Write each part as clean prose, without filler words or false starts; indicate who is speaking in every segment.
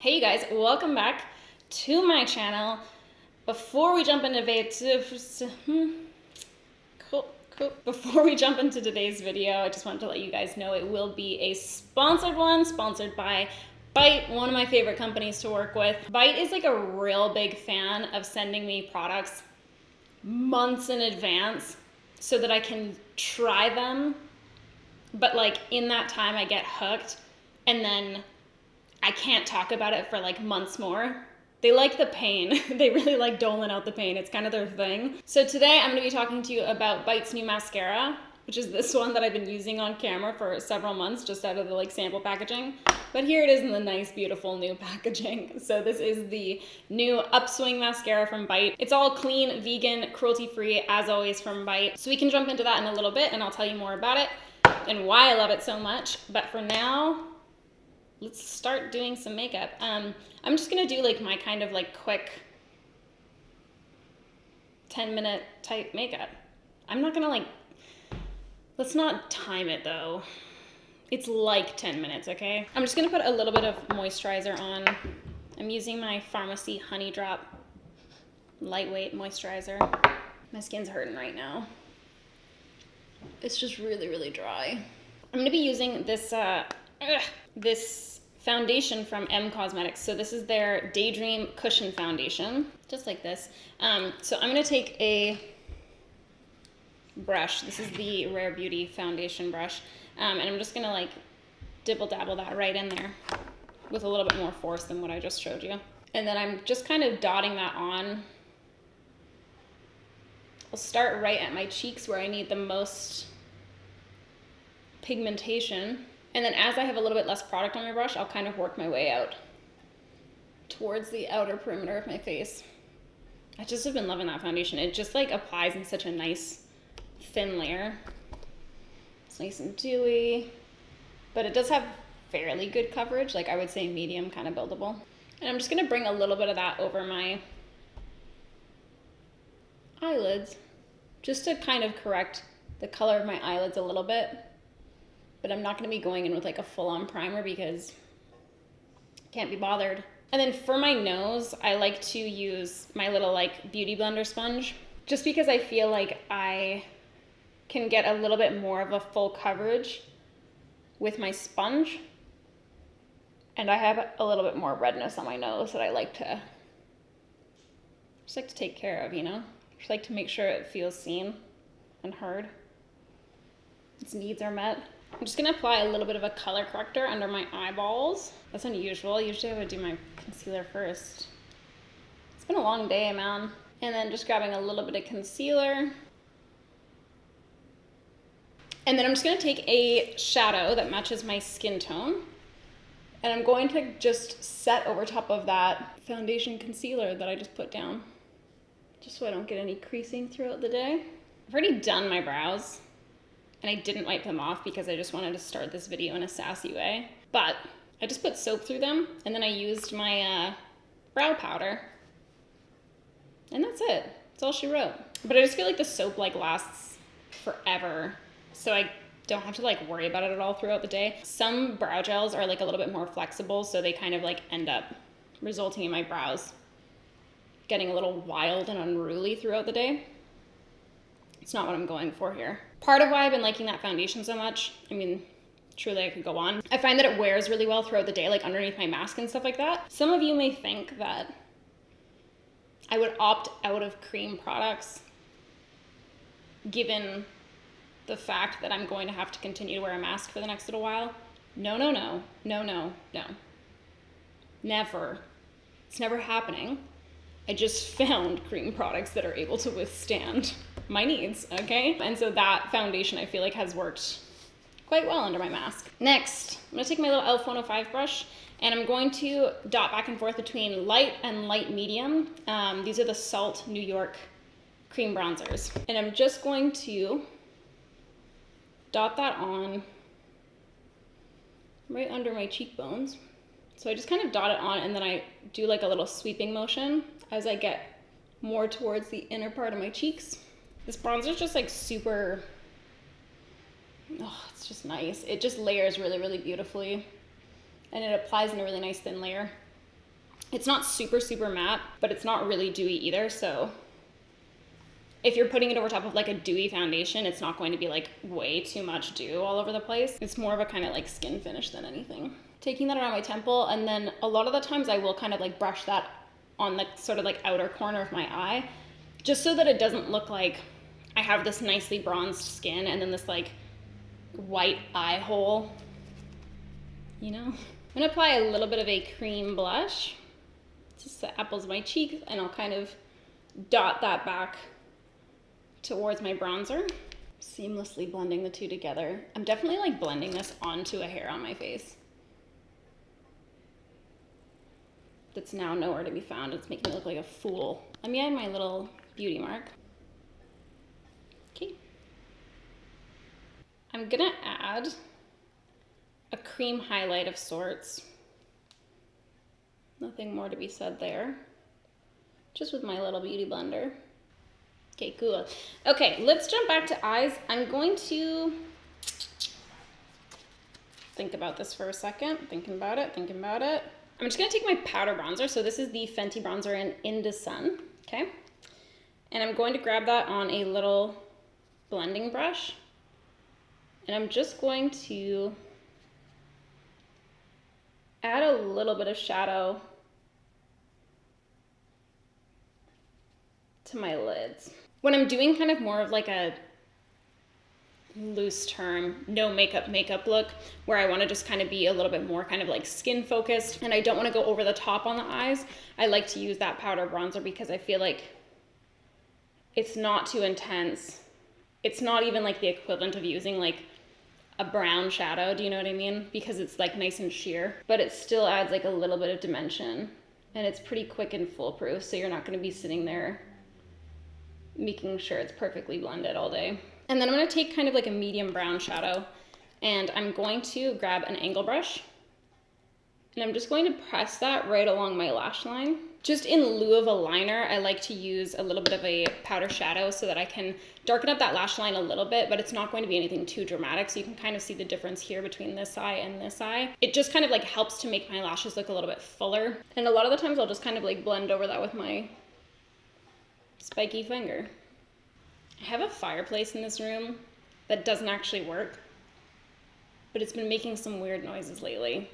Speaker 1: Hey you guys, welcome back to my channel. Before we jump into today's video, I just wanted to let you guys know it will be a sponsored one, sponsored by Byte, one of my favorite companies to work with. Byte is like a real big fan of sending me products months in advance so that I can try them, but like in that time I get hooked and then I can't talk about it for like months more. They like the pain. They really like doling out the pain. It's kind of their thing. So today I'm going to be talking to you about Byte's new mascara, which is this one that I've been using on camera for several months just out of the like sample packaging. But here it is in the nice, beautiful new packaging. So this is the new Upswing mascara from Byte. It's all clean, vegan, cruelty-free, as always from Byte. So we can jump into that in a little bit and I'll tell you more about it and why I love it so much. But for now, let's start doing some makeup. I'm just gonna do like my kind of like quick 10-minute type makeup. I'm not gonna like, let's not time it though. It's like 10 minutes, okay? I'm just gonna put a little bit of moisturizer on. I'm using my Pharmacy Honey Drop lightweight moisturizer. My skin's hurting right now. It's just really, really dry. I'm gonna be using this this foundation from M Cosmetics. So this is their Daydream Cushion Foundation, just like this. So I'm gonna take a brush. This is the Rare Beauty foundation brush. And I'm just gonna like dibble dabble that right in there with a little bit more force than what I just showed you. And then I'm just kind of dotting that on. I'll start right at my cheeks where I need the most pigmentation. And then as I have a little bit less product on my brush, I'll kind of work my way out towards the outer perimeter of my face. I just have been loving that foundation. It just like applies in such a nice thin layer. It's nice and dewy, but it does have fairly good coverage. Like I would say medium, kind of buildable. And I'm just gonna bring a little bit of that over my eyelids just to kind of correct the color of my eyelids a little bit. But I'm not going to be going in with like a full-on primer because I can't be bothered. And then for my nose, I like to use my little like beauty blender sponge just because I feel like I can get a little bit more of a full coverage with my sponge. And I have a little bit more redness on my nose that I like to take care of, you know? Just like to make sure it feels seen and heard. Its needs are met. I'm just gonna apply a little bit of a color corrector under my eyeballs. That's unusual. Usually I would do my concealer first. It's been a long day, man. And then just grabbing a little bit of concealer. And then I'm just gonna take a shadow that matches my skin tone. And I'm going to just set over top of that foundation concealer that I just put down. Just so I don't get any creasing throughout the day. I've already done my brows. And I didn't wipe them off because I just wanted to start this video in a sassy way. But I just put soap through them and then I used my brow powder. And that's it. That's all she wrote. But I just feel like the soap like lasts forever. So I don't have to like worry about it at all throughout the day. Some brow gels are like a little bit more flexible, so they kind of like end up resulting in my brows getting a little wild and unruly throughout the day. It's not what I'm going for here. Part of why I've been liking that foundation so much, I mean, truly I could go on. I find that it wears really well throughout the day, like underneath my mask and stuff like that. Some of you may think that I would opt out of cream products given the fact that I'm going to have to continue to wear a mask for the next little while. No, no, no, no, no, no. Never. It's never happening. I just found cream products that are able to withstand my needs, okay? And so that foundation I feel like has worked quite well under my mask. Next, I'm gonna take my little e.l.f. 105 brush and I'm going to dot back and forth between light and light medium. These are the Salt New York cream bronzers. And I'm just going to dot that on right under my cheekbones. So I just kind of dot it on and then I do like a little sweeping motion as I get more towards the inner part of my cheeks. This bronzer is just like super, oh, it's just nice. It just layers really, really beautifully. And it applies in a really nice thin layer. It's not super, super matte, but it's not really dewy either. So if you're putting it over top of like a dewy foundation, it's not going to be like way too much dew all over the place. It's more of a kind of like skin finish than anything. Taking that around my temple, and then a lot of the times I will kind of like brush that on the sort of like outer corner of my eye, just so that it doesn't look like I have this nicely bronzed skin and then this like white eye hole, you know? I'm gonna apply a little bit of a cream blush, just the apples of my cheeks, and I'll kind of dot that back towards my bronzer, seamlessly blending the two together. I'm definitely like blending this onto a hair on my face that's now nowhere to be found. It's making me look like a fool. Let me add my little beauty mark. Okay. I'm gonna add a cream highlight of sorts. Nothing more to be said there. Just with my little beauty blender. Okay, cool. Okay, let's jump back to eyes. I'm going to think about this for a second. Thinking about it. I'm just gonna take my powder bronzer. So this is the Fenty bronzer in the Sun, okay? And I'm going to grab that on a little blending brush. And I'm just going to add a little bit of shadow to my lids. When I'm doing kind of more of like a loose term, no makeup look, where I want to just kind of be a little bit more kind of like skin focused, and I don't want to go over the top on the eyes, I like to use that powder bronzer because I feel like it's not too intense. It's not even like the equivalent of using like a brown shadow, do you know what I mean? Because it's like nice and sheer, but it still adds like a little bit of dimension, and it's pretty quick and foolproof, so you're not going to be sitting there making sure it's perfectly blended all day. And then I'm gonna take kind of like a medium brown shadow, and I'm going to grab an angle brush, and I'm just going to press that right along my lash line. Just in lieu of a liner, I like to use a little bit of a powder shadow so that I can darken up that lash line a little bit, but it's not going to be anything too dramatic, so you can kind of see the difference here between this eye and this eye. It just kind of like helps to make my lashes look a little bit fuller, and a lot of the times I'll just kind of like blend over that with my spiky finger. I have a fireplace in this room that doesn't actually work, but it's been making some weird noises lately,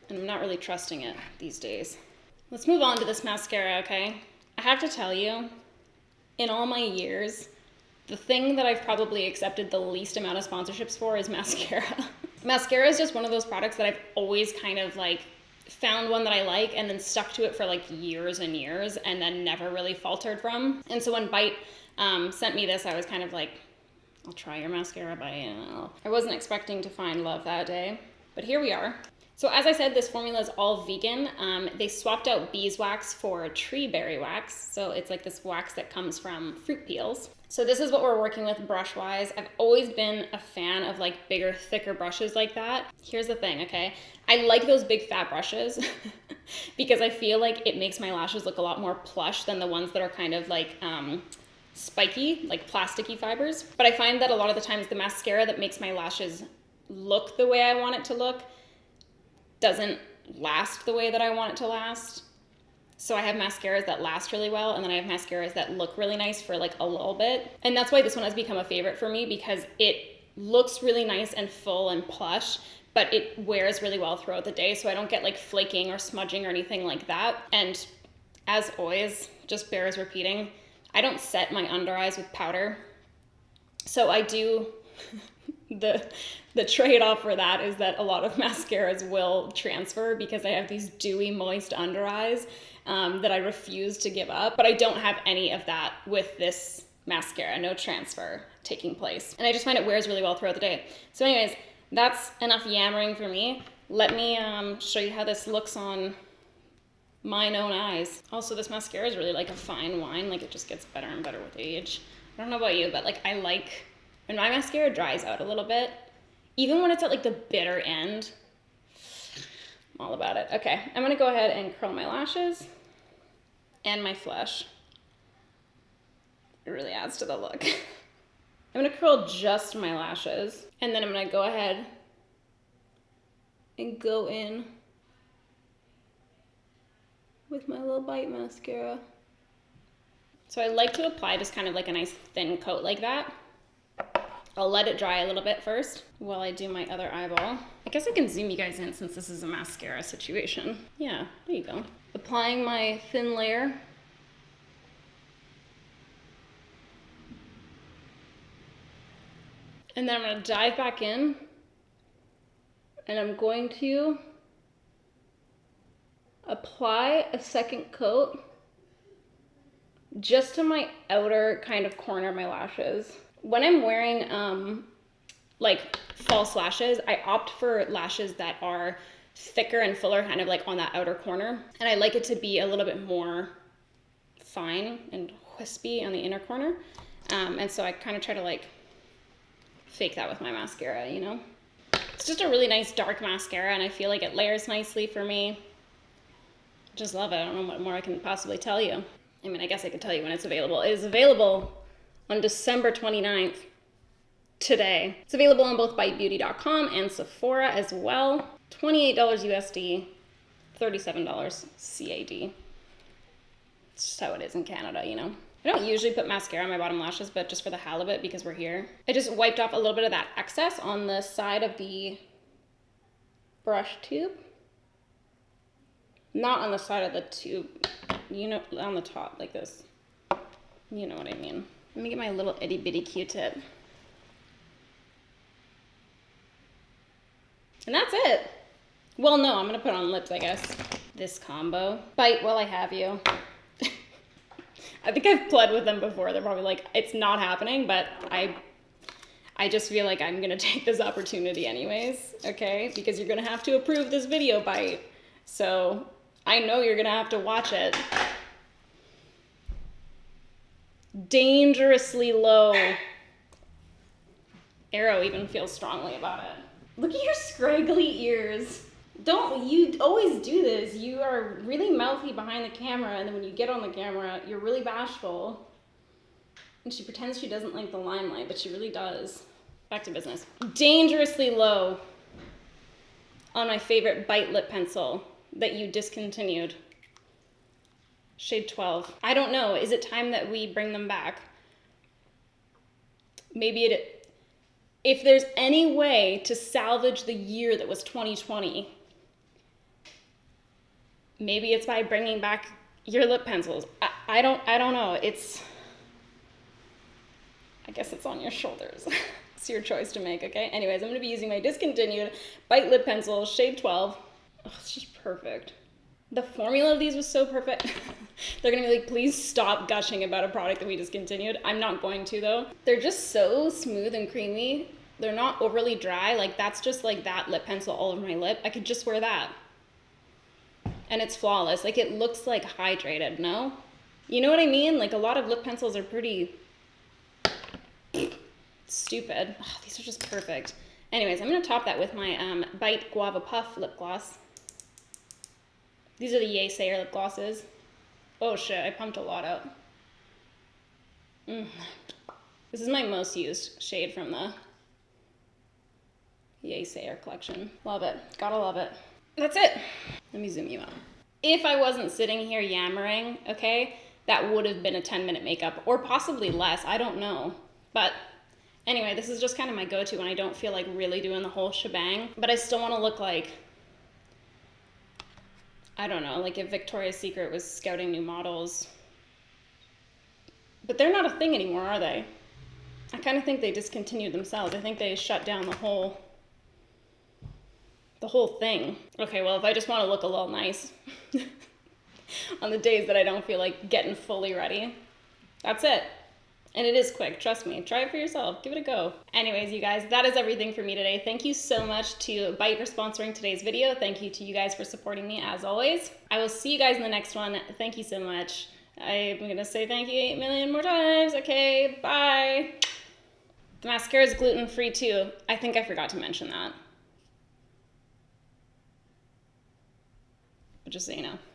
Speaker 1: and I'm not really trusting it these days. Let's move on to this mascara, okay? I have to tell you, in all my years, the thing that I've probably accepted the least amount of sponsorships for is mascara. Mascara is just one of those products that I've always kind of like found one that I like and then stuck to it for like years and years and then never really faltered from. And so when Bite sent me this, I was kind of like, I'll try your mascara, Bite. I wasn't expecting to find love that day, but here we are. So as I said, this formula is all vegan. They swapped out beeswax for tree berry wax. So it's like this wax that comes from fruit peels. So this is what we're working with brush-wise. I've always been a fan of like bigger, thicker brushes like that. Here's the thing, okay? I like those big fat brushes because I feel like it makes my lashes look a lot more plush than the ones that are kind of like spiky, like plasticky fibers. But I find that a lot of the times the mascara that makes my lashes look the way I want it to look doesn't last the way that I want it to last. So I have mascaras that last really well, and then I have mascaras that look really nice for like a little bit. And that's why this one has become a favorite for me, because it looks really nice and full and plush, but it wears really well throughout the day, so I don't get like flaking or smudging or anything like that. And as always, just bears repeating, I don't set my under eyes with powder. So I do, the trade-off for that is that a lot of mascaras will transfer because I have these dewy, moist under eyes that I refuse to give up. But I don't have any of that with this mascara, no transfer taking place. And I just find it wears really well throughout the day. So anyways, that's enough yammering for me. Let me show you how this looks on mine own eyes. Also, this mascara is really like a fine wine. Like, it just gets better and better with age. I don't know about you, but like I like when my mascara dries out a little bit, even when it's at like the bitter end. I'm all about it. Okay, I'm gonna go ahead and curl my lashes and my flesh. It really adds to the look. I'm gonna curl just my lashes, and then I'm gonna go ahead and go in with my little Bite mascara. So I like to apply just kind of like a nice thin coat like that. I'll let it dry a little bit first while I do my other eyeball. I guess I can zoom you guys in since this is a mascara situation. Yeah, there you go. Applying my thin layer. And then I'm gonna dive back in and I'm going to apply a second coat just to my outer kind of corner of my lashes. When I'm wearing like false lashes, I opt for lashes that are thicker and fuller, kind of like on that outer corner. And I like it to be a little bit more fine and wispy on the inner corner. And so I kind of try to like fake that with my mascara, you know? It's just a really nice dark mascara and I feel like it layers nicely for me. Just love it. I don't know what more I can possibly tell you. I mean, I guess I could tell you when it's available. It is available on December 29th, today. It's available on both BiteBeauty.com and Sephora as well. $28 USD, $37 CAD. It's just how it is in Canada, you know? I don't usually put mascara on my bottom lashes, but just for the hell of it, because we're here. I just wiped off a little bit of that excess on the side of the brush tube. Not on the side of the tube, you know, on the top like this. You know what I mean. Let me get my little itty bitty Q-tip. And that's it. Well, no, I'm gonna put on lips, I guess. This combo. Bite while I have you. I think I've pled with them before. They're probably like, it's not happening, but I just feel like I'm gonna take this opportunity anyways, okay? Because you're gonna have to approve this video, Bite. So I know you're gonna have to watch it. Dangerously low. Arrow even feels strongly about it. Look at your scraggly ears. Don't, you always do this. You are really mouthy behind the camera, and then when you get on the camera, you're really bashful. And she pretends she doesn't like the limelight, but she really does. Back to business. Dangerously low on my favorite Bite lip pencil that you discontinued. Shade 12. I don't know. Is it time that we bring them back? Maybe if there's any way to salvage the year that was 2020, maybe it's by bringing back your lip pencils. I don't know. I guess it's on your shoulders. It's your choice to make, okay? Anyways, I'm gonna be using my discontinued Bite lip pencil, shade 12. Oh, it's just perfect. The formula of these was so perfect. They're gonna be like, please stop gushing about a product that we discontinued. I'm not going to though. They're just so smooth and creamy. They're not overly dry. Like that's just like that lip pencil all over my lip. I could just wear that. And it's flawless. Like it looks like hydrated, no? You know what I mean? Like a lot of lip pencils are pretty stupid. Oh, these are just perfect. Anyways, I'm gonna top that with my Bite Guava Puff lip gloss. These are the Yay Sayer lip glosses. Oh shit, I pumped a lot out. This is my most used shade from the Yay Sayer collection. Love it, gotta love it. That's it. Let me zoom you out. If I wasn't sitting here yammering, okay, that would have been a 10-minute makeup, or possibly less, I don't know. But anyway, this is just kind of my go-to when I don't feel like really doing the whole shebang, but I still want to look like, I don't know, like if Victoria's Secret was scouting new models. But they're not a thing anymore, are they? I kind of think they discontinued themselves. I think they shut down the whole thing. Okay, well, if I just want to look a little nice on the days that I don't feel like getting fully ready, that's it. And it is quick, trust me. Try it for yourself, give it a go. Anyways, you guys, that is everything for me today. Thank you so much to Bite for sponsoring today's video. Thank you to you guys for supporting me as always. I will see you guys in the next one. Thank you so much. I'm gonna say thank you 8 million more times. Okay, bye. The mascara is gluten-free too. I think I forgot to mention that. But just so you know.